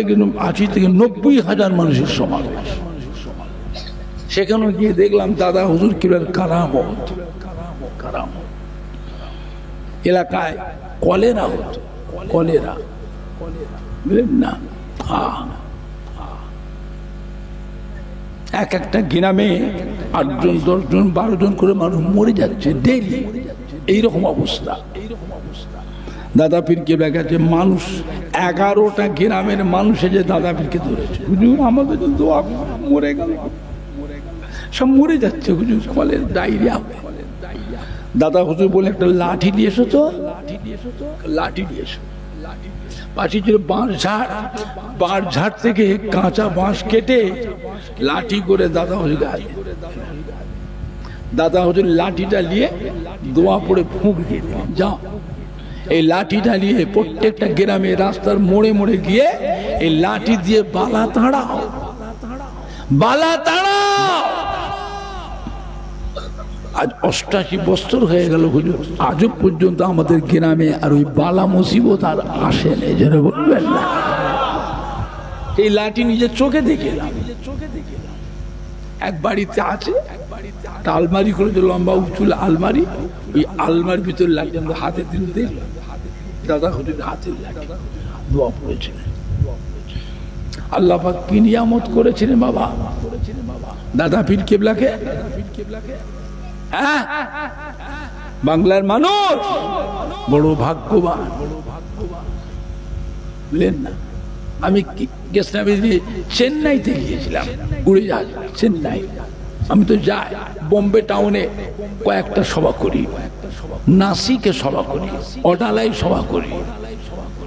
80 থেকে 90,000 মানুষের সমাবেশ। সেখানে গিয়ে দেখলাম দাদা হুজুর কিলার কারামত। এলাকায় কলেরা হতো, কলেরা, বুঝলেন না? এক একটা গ্রামে 8 জন, 10 জন, 12 জন করে মানুষ মরে যাচ্ছে ডেইলি। এইরকম অবস্থা। দাদা পীরকে দেখাচ্ছে মানুষ 11টা গ্রামের মানুষে যে দাদা পীরকে ধরেছে। হুজুর আমাদের তো মরে গেল, সব মরে যাচ্ছে হুজুর, কলের ডায়রিয়া। দাদা হুজুর বলে একটা লাঠি নিয়ে এসো তো, লাঠি নিয়ে এসো। পাশে ছিল বাঁশ ঝাড়, বাঁশ ঝাড় থেকে কাঁচা বাঁশ কেটে লাঠি করে দাদা হুজুর গায়ে। দাদা হুজুর লাঠিটা নিয়ে দোয়া পড়ে ফুঁক দিয়ে দিলেন, যাও এই লাঠিটা নিয়ে প্রত্যেকটা গ্রামে রাস্তার মোড়ে মোড়ে গিয়ে এই লাঠি দিয়ে বালা তাড়াও, বালা তাড়াও। আজ 88 বছর হয়ে গেল হুজুর, আজও পর্যন্ত আমাদের গ্রামে আর ওই বালা মুসিবত আর আসে না। যেন বলবেন না, এই লাঠি নিজের চোখে দেখলাম। এক বাড়িতে আছে, একটা আলমারি করেছে, লম্বা উঁচুল আলমারি। ওই আলমারির ভিতরে লাঠি আমরা হাতে দিল, দেখলাম দাদা হুজুর হাতের লাঠি দোয়া পড়েছিলেন। আল্লাহ পাক কি নিয়ামত করেছিলেন বাবা দাদা পীর কেবলাকে। হ্যাঁ, বাংলার মানুষ বড় ভাগ্যবান, বুঝলেন না? আমি গেছিলাম চেন্নাইতে, গিয়েছিলাম উড়ে জাহাজ, চেন্নাই। আমি তো যাই বোম্বে টাউনে কয়েকটা সভা করি, নাসিকে সভা করি, অডালায় সভা করি,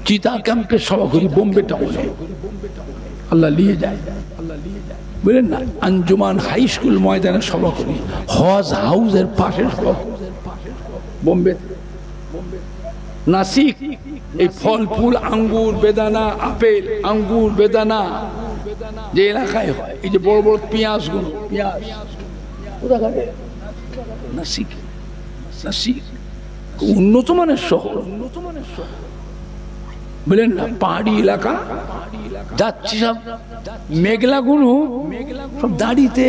চিতা ক্যাম্পে সভা করি, বোম্বে টাউনে আল্লাহ নিয়ে যায়। বুঝলেন না, আঞ্জুমান হাই স্কুল ময়দানে সভা করি, হজ হাউসের পাশে সভা করি বোম্বে, নাসিক। এই ফল ফুল আঙ্গুর বেদানা, আপেল আঙ্গুর বেদানা যে এলাকায় হয়, এই যে বড় বড় পেঁয়াজ গুলো, পেঁয়াজ নাসিক, নাসিক উন্নত মানের শহর, বুঝলেন না, পাহাড়ি এলাকা। যাচ্ছি সব মেঘলা গুলো, সব দাড়িতে,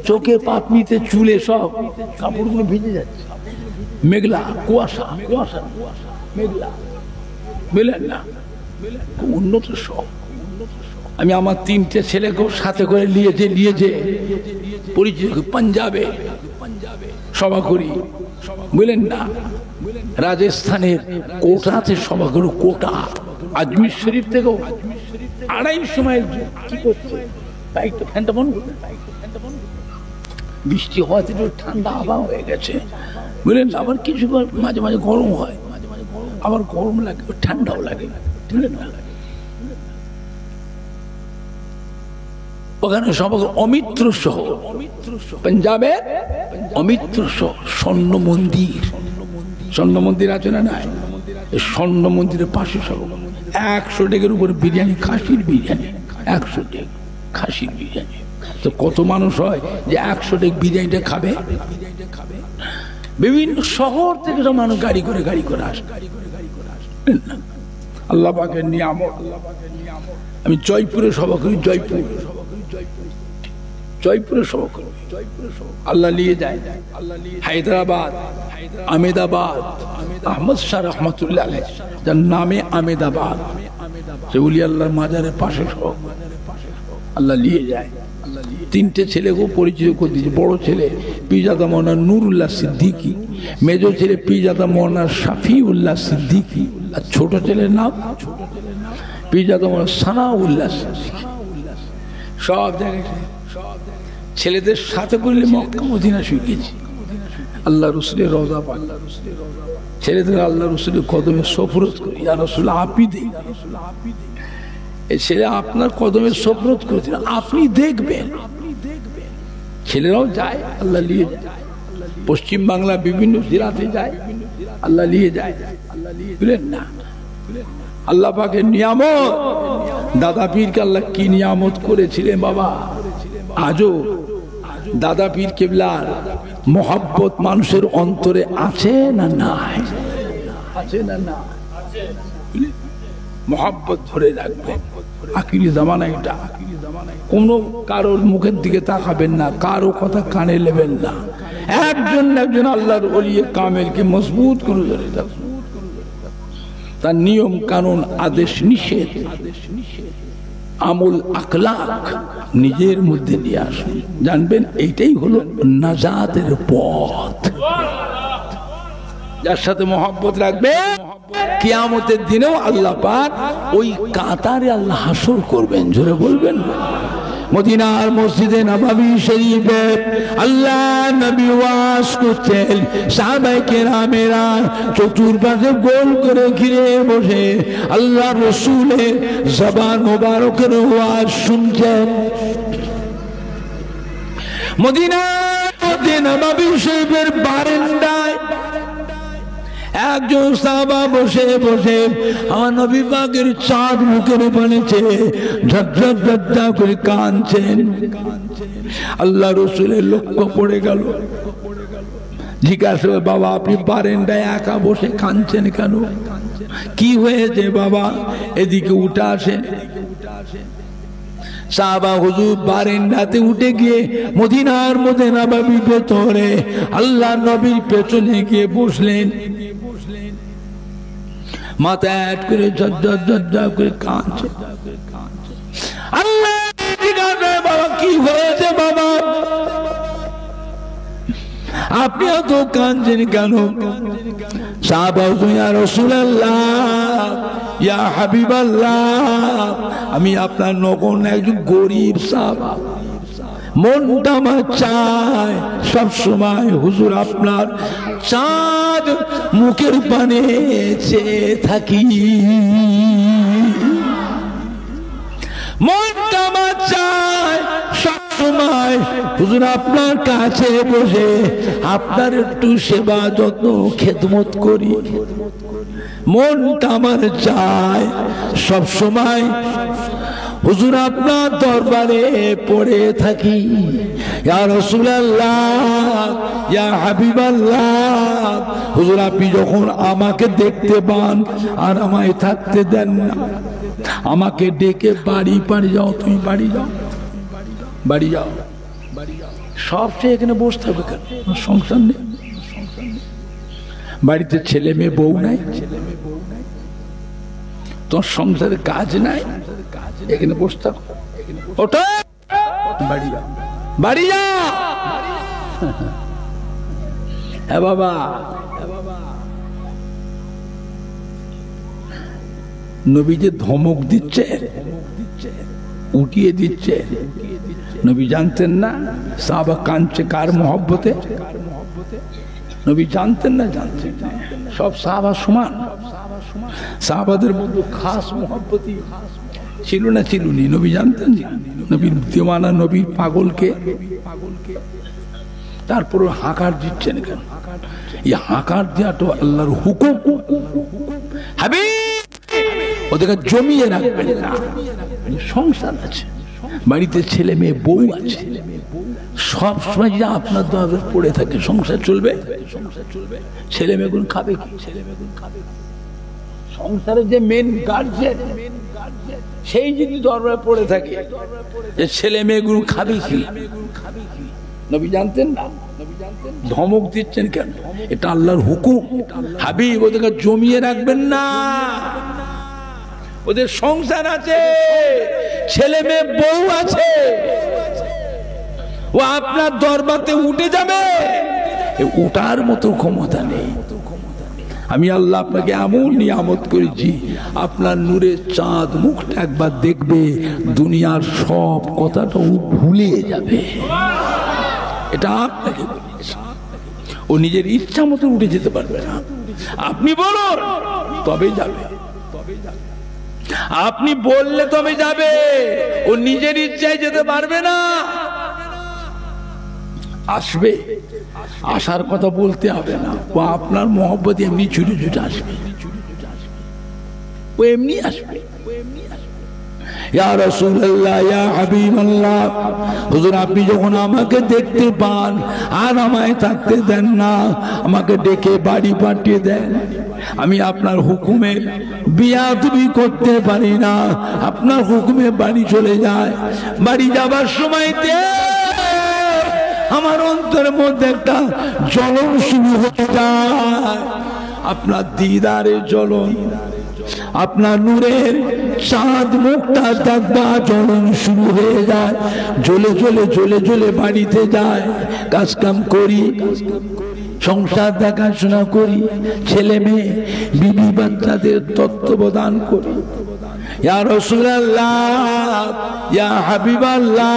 চোখে, পাপনিতে, চুলে সব কাপড়গুলো ভিজে যাচ্ছে, মেঘলা, কুয়াশা, কুয়াশা, মেঘলা, বুঝলেন না, উন্নত শহর। আমি আমার 3টে ছেলেকেও সাথে করে নিয়ে যে পরিচিত পাঞ্জাবে সভা করি, বুঝলেন না, রাজস্থানের কোটাতে সভা করি, কোটা, আজমির শরীফ থেকেও 250 মাইল। কি করছে? ফ্যানটা বন্ধ করবে, বৃষ্টি হওয়াতে ঠান্ডা আবহাওয়া হয়ে গেছে, বুঝলেন। আবার কিছু মাঝে মাঝে গরম হয়, আবার গরম লাগে, ঠান্ডাও লাগে, বুঝলেন না। ওখানে সব অমিত্র শহর, পাঞ্জাবে অমিত্র শহর, স্বর্ণ মন্দির, স্বর্ণ মন্দির আছে না নাই? স্বর্ণ মন্দিরের পাশে সব 100 টাকার উপরে বিরিয়ানি, খাসির বিরিয়ানি, 100 টাকা খাসির বিরিয়ানি। তো কত মানুষ হয় যে 100 টাকা বিরিয়ানিটা খাবে? বিভিন্ন শহর থেকে সব মানুষ গাড়ি করে আসে। আল্লাহ পাকের নিয়ামত। আমি জয়পুরে সভা করি, জয়পুরে সভা করি, আল্লাহ নিয়ে যায়। হায়দ্রাবাদ, আহমেদাবাদ, আহমদ শাহ রহমতুল্লাহ আলাইহ, যার নামে আহমেদাবাদ, সে উলি আল্লাহর মাজারের পাশে সভা, আল্লাহ নিয়ে যায়। 3টে ছেলেকেও পরিচিত করে দিয়েছে। বড় ছেলে পিজাদা মৌলানা নুরুল্লাহ সিদ্দিকী, মেজ ছেলে পিজাদা মৌলানা শাফিউল্লাহ সিদ্দিকী, আর ছোট ছেলের নাম পিজাদা মৌলানা সানাউল্লাহ সিদ্দিকী। সব জায়গায় ছেলেদের সাথে করলে মক্কা মদিনা শিখেছি। আল্লাহ রসুলের রওজা পাক, ছেলেদের আল্লাহ রসুলের কদমে সফরত করি, ইয়া রাসূলুল্লাহ আপনি দেখবেন, এই ছেলে আপনার কদমে সফরত করেছেন, আপনি দেখবেন। ছেলেরাও যায়, আল্লাহ নিয়ে যায়। পশ্চিম বাংলা বিভিন্ন জেলাতে যায়, আল্লাহ নিয়ে যায়, বুঝলেন না। আল্লাহ পাকের নিয়ামত। দাদা পীরকে আল্লাহ কি নিয়ামত করেছিলেন বাবা। আজও দাদা পীর কেবলার মোহাব্বত মানুষের অন্তরে আছে না নাই? আছে না না? মোহাব্বত ধরে রাখবেন। আখিরি জামানা এটা। কোনো কারোর মুখের দিকে তাকাবেন না, কারো কথা কানে নেবেন না। একজন আল্লাহর ওলিয়ে কামেলকে মজবুত করে ধরে থাকুন। তার নিয়ম কানুন, আদেশ নিষেধ, আমল আখলাক নিজের মধ্যে নিয়ে আসুন। জানবেন এইটাই হলো নাজাতের পথ। যার সাথে মহব্বত রাখবে, কিয়ামতের দিনেও আল্লাহ পাক ওই কাতারে আল্লাহ হাসর করবেন। জোরে বলবেন। মদিনার মসজিদে নববী শরীফে আল্লাহ নবী ওয়াজ করতেন, সাহাবায়ে কেরামেরা চতুর্পাশে গোল করে ঘিরে বসে আল্লাহ রাসূলের জবান মোবারকের ওয়াজ শুনছেন। মদিনার নববী শরীফের বারান্দায় একজন সাহাবা বসে বসে আমার নবী পাকের চাঁদ মুখের বলেছে, ঝকঝক ঝকঝক করে কাঁদছেন। আল্লাহ রসুলের লক্ষ্য পড়ে গেল। জিজ্ঞাসা, বাবা আপনি বারান্দায় একা বসে কাঁদছেন কেন? কি হয়েছে বাবা? এদিকে উঠে আসেন। সাহাবা হুজুর বারান্দাতে উঠে গিয়ে মদিনার মধ্যে নববী ভেতরে আল্লাহ নবীর পেছনে গিয়ে বসলেন। মাথা অ্যাড করে ঝরঝর করে কাঁদছে। আল্লাহ জিজ্ঞাসা, বাবা কি হয়েছে বাবা? আপনি এত কাঁদছেন কেন? সাহাবা, ইয়া রাসূলুল্লাহ, ইয়া হাবিবাল্লাহ, আমি আপনার নগণ্য একজন গরিব সাহাবা, মনটা আমার চায় সব সময় হুজুর আপনার চাঁদ মুখের পানে চেয়ে থাকি। মনটা আমার চায় সব সময় হুজুর আপনার কাছে বসে আপনার একটু সেবা যত্ন খেদমত করি। মনটা আমার চায় সব সময় হুজুর আপনার দরবারে পড়ে থাকি। ইয়া রাসূলুল্লাহ, ইয়া হাবিবাল্লাহ, হুজুর আপনি যখন আমাকে দেখতে পান আর আমায় থাকতে দেন না, আমাকে ডেকে বাড়ি যাও, তুমি বাড়ি যাও, বাড়ি যাও, সবচেয়ে এখানে বসে থাকবে কেন? সংসার নেই, বাড়িতে ছেলে মেয়ে বউ নাই, তোর সংসারে কাজ নাই, এখানে বসে থাকো, ওঠো বাড়ি যাও, বাড়ি যাও। হ্যাঁ বাবা, নবী যে ধমক দিচ্ছে, উঠিয়ে দিচ্ছে, নবী জানতেন না সাহাবা কাঁদছে কার মহব্বতে? নবী জানতেন না? জানতেন। সব সাহাবা সমান, সাহাবাদের মধ্যে খাস মহব্বতী ছিল না, ছিল নি? নবী জানতেন নবীর দিওয়ানা, নবীর পাগলকে। তারপর হাঁকার দিচ্ছেন কেন? এই হাঁকার দেওয়াটা আল্লাহর হুকুম। হাবিব, ওদেরকে জমিয়ে রাখবেন না। সংসার আছে, বাড়িতে ছেলে মেয়ে বউ আছে, সব সময় যদি আপনার দরকার পড়ে থাকে সংসার চলবে? ছেলে মেয়েগুলো খাবে কি? সংসারের যে মেন গার্জিয়ান সেই যদি দরবারে পড়ে থাকে, যে ছেলে মেয়েগুলো খাবে কি? নবী জানতেন না? ধমক দিচ্ছেন কেন? এটা আল্লাহর হুকুম। হাবিব, ওদেরকে জমিয়ে রাখবেন না। ওদের সংসার আছে, ছেলে মেয়ে বউ আছে, ও আপনার দরবারে উঠে যাবে, উঠার মতো ক্ষমতা নেই। আমি আল্লাহ আপনাকে এমন নিয়ামত করেছি, আপনার নূরের চাঁদ মুখটা একবার দেখবে, দুনিয়ার সব কথাটা ও ভুলে যাবে। এটা আপনাকে বলেছি। ও নিজের ইচ্ছা মতো উঠে যেতে পারবে না। আপনি বলুন তবে যাবে, আপনি বললে তবে যাবে, ও নিজের ইচ্ছায় যেতে পারবে না। আসবে, আসার কথা বলতে হবে না, ও আপনার মহব্বত এমনি ছুটে ছুটে আসবে, ও এমনি আসবে। ইয়া রাসূলুল্লাহ, ইয়া হাবিবাল্লাহ, হুজুর আপনি যখন আমাকে দেখতে পান আর আমায় থাকতে দেন না, আমাকে ডেকে বাড়ি পাঠিয়ে দেন, আমি আপনার হুকুমের বিয়াদবি করতে পারি না, আপনার হুকুমে বাড়ি চলে যায়। বাড়ি যাবার সময়তে আমার অন্তরের মধ্যে একটা জ্বলন শুরু হয়ে যায়, আপনার দিদারের জ্বলন, আপনার নূরের চাঁদ মুখটা দেখবা জ্বলন শুরু হয়ে যায়। জ্বলে জ্বলে জ্বলে জ্বলে বাড়িতে যায়, কাজ কাম করি, সংসার দেখাশোনা করি, ছেলে মেয়ে বিবি বাচ্চাদের তত্ত্বাবধান করি। ইয়া রাসূলুল্লাহ, ইয়া হাবিবাল্লাহ,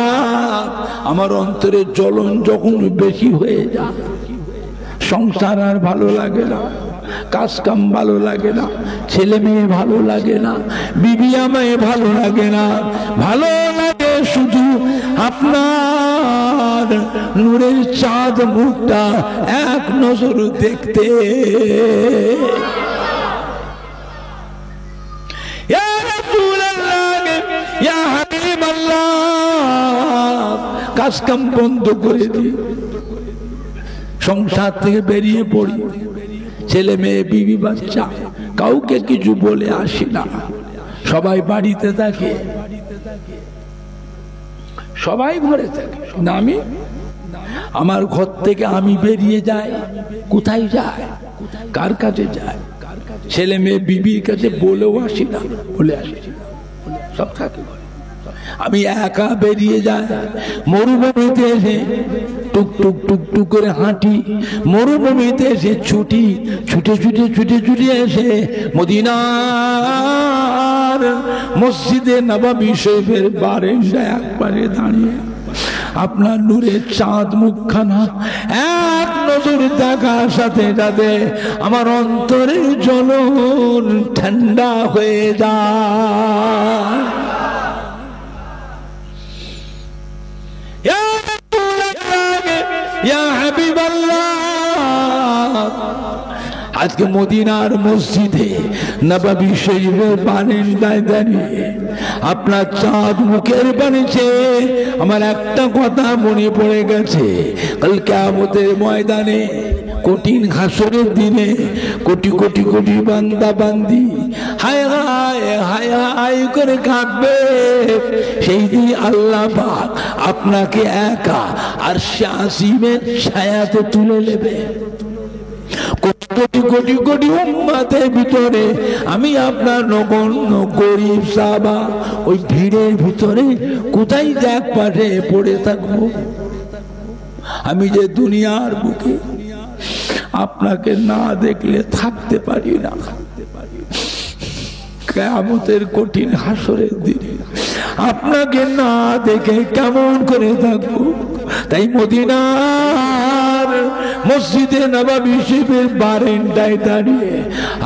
আমার অন্তরের জ্বলন যখন বেশি হয়ে যায়, সংসার আর ভালো লাগে না, কাজ কাম ভালো লাগে না, ছেলে মেয়ে ভালো লাগে না, বিবি আমায় ভালো লাগে না, ভালো লাগে শুধু আপনার নূরের চাঁদ মুখটা এক নজর দেখতে। ইয়া রাসূলুল্লাহ, ইয়া হাবিবাল্লাহ, কাজ কাম বন্ধ করে দিই, সংসার থেকে বেরিয়ে পড়ি, ছেলে মেয়ে বিবি বাচ্চা কাউকে কিছু বলে আসি না, সবাই বাড়িতে থাকে, সবাই ঘরে থাকে, আমি আমার ঘর থেকে আমি বেরিয়ে যাই, কোথায় যায়, কার কাছে যায়, ছেলে মেয়ে বিবির কাছে বলেও আসি না, বলে আসি, সব থাকে। আমি একা বেরিয়ে যাই, মরুভূমিতে এসে টুক টুক টুক টুক করে হাঁটি, মরুভূমিতে এসে ছুটি, ছুটে ছুটে ছুটে ছুটে এসে মদিনার মসজিদে নববী শরীফের বারান্দায় একবারে দাঁড়িয়ে আপনার নূরের চাঁদ মুখখানা এক নজর দেখার সাথে সাথে আমার অন্তরের জ্বলন ঠান্ডা হয়ে যায়। ইয়া হাবিবাল্লাহ, আজকে মদিনার মসজিদে নববী শরীফের বারান্দায় দাঁড়িয়ে আপনার চাঁদ মুখের বাণীছে আমার একটা কথা মনে পড়ে গেছে। কাল কিয়ামতের ময়দানে কঠিন হাসরের দিনে কোটি কোটি কোটি বান্দা বান্দি হায় হায় হায় হায় করে কাঁদবে। সেই দিন আল্লাহ পাক আপনাকে একা আর শাসিমের ছায়াতে তুলে নেবে। কোটি কোটি কোটি উম্মতের ভিতরে আমি আপনার নগণ্য গরিব সাহাবা ওই ভিড়ের ভিতরে কোথায় এক পাশে পড়ে থাকবো। আমি যে দুনিয়ার বুকে আপনাকে না দেখলে থাকতে পারি না। কিয়ামতের কঠিন হাসরের দিনে আপনাকে না দেখে কেমন করে থাকবো। তাই মদিনার মসজিদে নববী শরীফের বারান্দায় দাঁড়িয়ে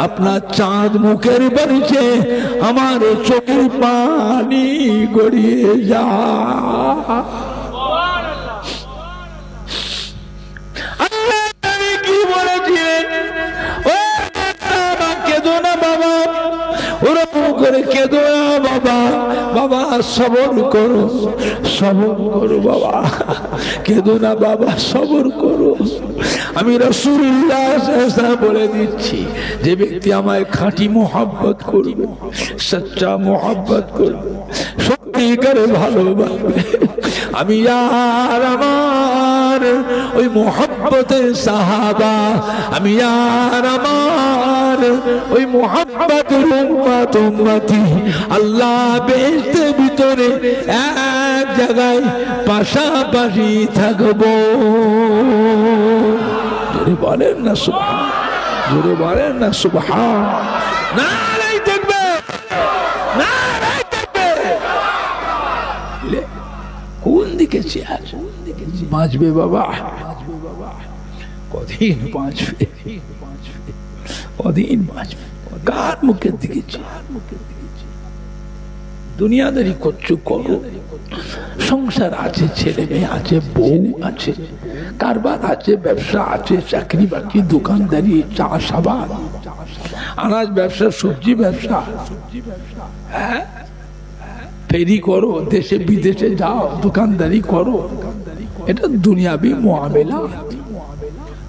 আপনার চাঁদ মুখের বাণীছে আমার চোখের পানি গড়িয়ে যায়। কি বলেছিলেন? কেঁদো না বাবা, ওরকম করে কেঁদো না বাবা, বাবা সবর করো, সবর করো বাবা, কেঁদো না বাবা, সবর করো। আমি রাসূলুল্লাহ সাল্লাল্লাহু আলাইহি ওয়াসাল্লাম বলে দিচ্ছি, যে ব্যক্তি আমায় খাঁটি মোহাব্বত করবে, সচ্চা মোহাব্বত করবে, সত্যিকারে ভালোবাসবে, আমি আর আমার ওই মোহাব্বতের সাহাবা, আমি আর আমার ওই মোহাব্বতের উম্মত উম্মতি আল্লাহ বেহেশতের ভিতরে এক জায়গায় পাশাপাশি থাকবো। জোরে বলেন না সুবহান, জোরে বলেন না সুবহান। নারায়ে তাকবীর, নারায়ে তাকবীর। কোন দিকে চেয়ার বাঁচবে বাবা, কদিন বাঁচবে, কদিন বাঁচবে, কার মুখের দিকে চেয়ার? দুনিয়াদারি করছো করো, সংসার আছে, ছেলে মেয়ে আছে, বউ আছে, কারবার আছে, ব্যবসা আছে, চাকরি বাকরি, দোকানদারি, চাষাবাদ, আনাজ ব্যবসা, সবজি ব্যবসা, হ্যাঁ ফেরি করো, দেশে বিদেশে যাও, দোকানদারি করো, এটা দুনিয়াবি মুআমেলা।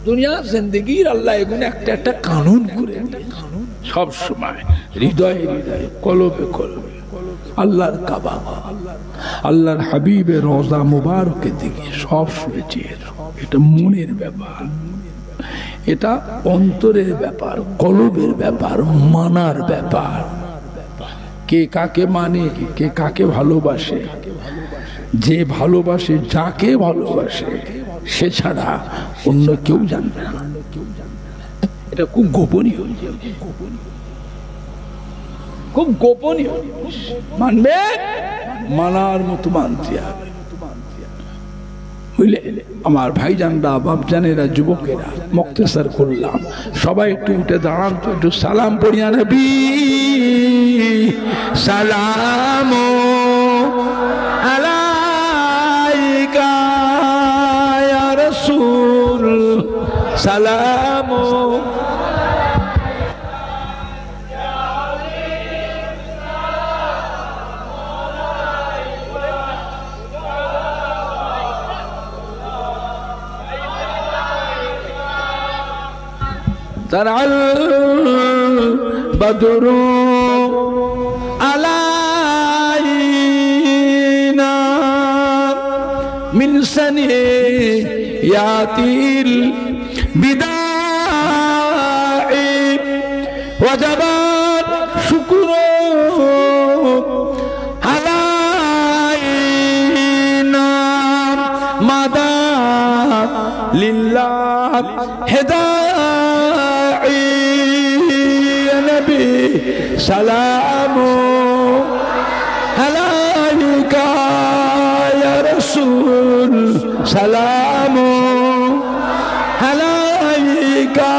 দুনিয়া জিন্দেগির আল্লাহ এগুলো একটা একটা কানুন করে সব সময় হৃদয়ে হৃদয়ে, কলবে কলবে আল্লাহর কাবা, আল্লাহর হাবিবের রওজা মুবারকের দিকে সব শুনেছি। এটা মনের ব্যাপার, এটা অন্তরের ব্যাপার, কলবের ব্যাপার, মানার ব্যাপার। কে কাকে মানে, কে কাকে ভালোবাসে, যে ভালোবাসে যাকে ভালোবাসে সে ছাড়া অন্য কেউ জানবে না। এটা খুব গোপনীয়, খুব গোপনীয়। মানবে, মানার মতো মানতে হবে, বুঝলে? আমার ভাইজানরা, বাপজানেরা, যুবকেরা, মুক্তাসার করলাম, সবাই একটু উঠে দাঁড়ান তো, একটু সালাম পড়িয়া নবী সালাম আলাইকা ইয়া রাসূল সালাম طلع البدر علينا من ثنيات الوداع وجب الشكر علينا مدى لله هداية سلام عليك يا رسول সালামু আলাইকা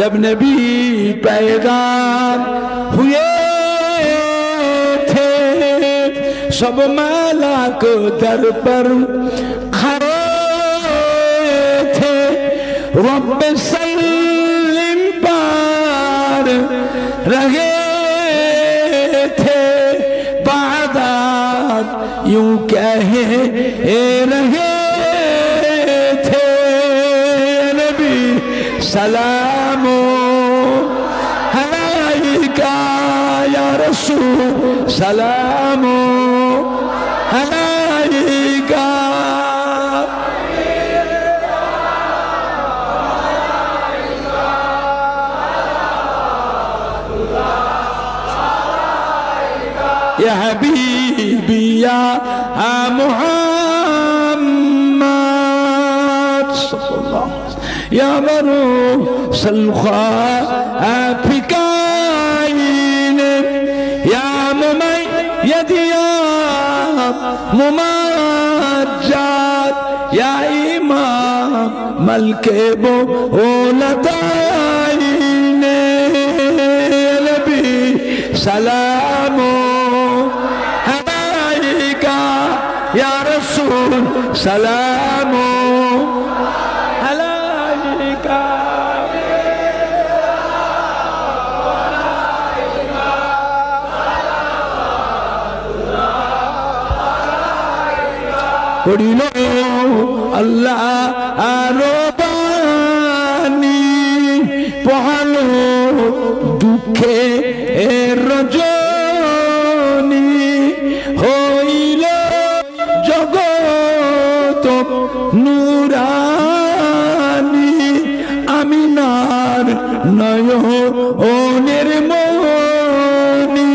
जब नबी पैगाम हुए थे सब मलाक दर पर खड़े थे रब्ब सल्लिम पर रहे थे बादात यूं कहे रहे थे नबी सलामो अलैका या रसूल सलामो अलैका या हबीबी या मुहम्मद या मरू सल्खा फिकाइन या मुमय्यदिया मुमाज्जात या इमाम मलके बोलताइन नबी सलामो अलैका या रसूल सलामो পড়িল আল্লাহ আরবানি পহালো দুঃখে রজনী হইল জগত নুরানি আমিনার নয়নের মনি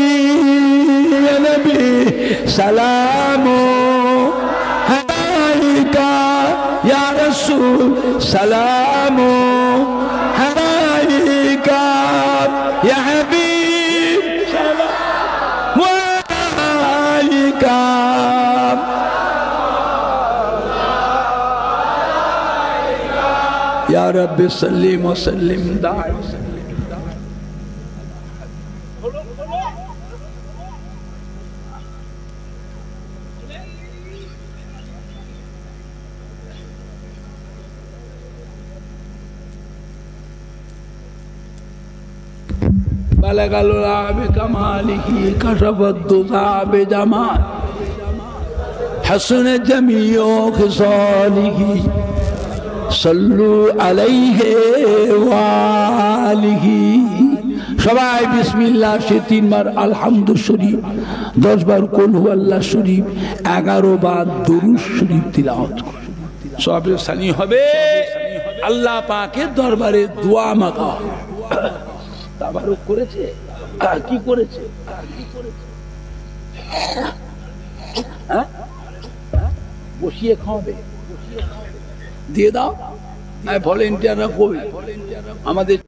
নবী সালামো या रसूल सलामो अलैका या हबीब सलाम अलैका या रब्बि सल्ली व सल्लिम दाई कमालिही कशफद्दुजा बेजमाल हसन जमीओ खिसालिही सल्लु अलैहि वालिही সবাই বিসমিল্লাহ সে 3 বার আলহামদু শরীফ 10 বার কুল হুয়াল্লাহ শরীফ 11 বার দুরূদ শরীফ তিলাওয়াত করুন সবে সানি হবে আল্লাহ পাকের দরবারে দোয়া মাগা তাবারুক করেছে কি করেছে বসিয়ে খাওয়াবে দিয়ে দাও ভলেন্টিয়াররা কবি আমাদের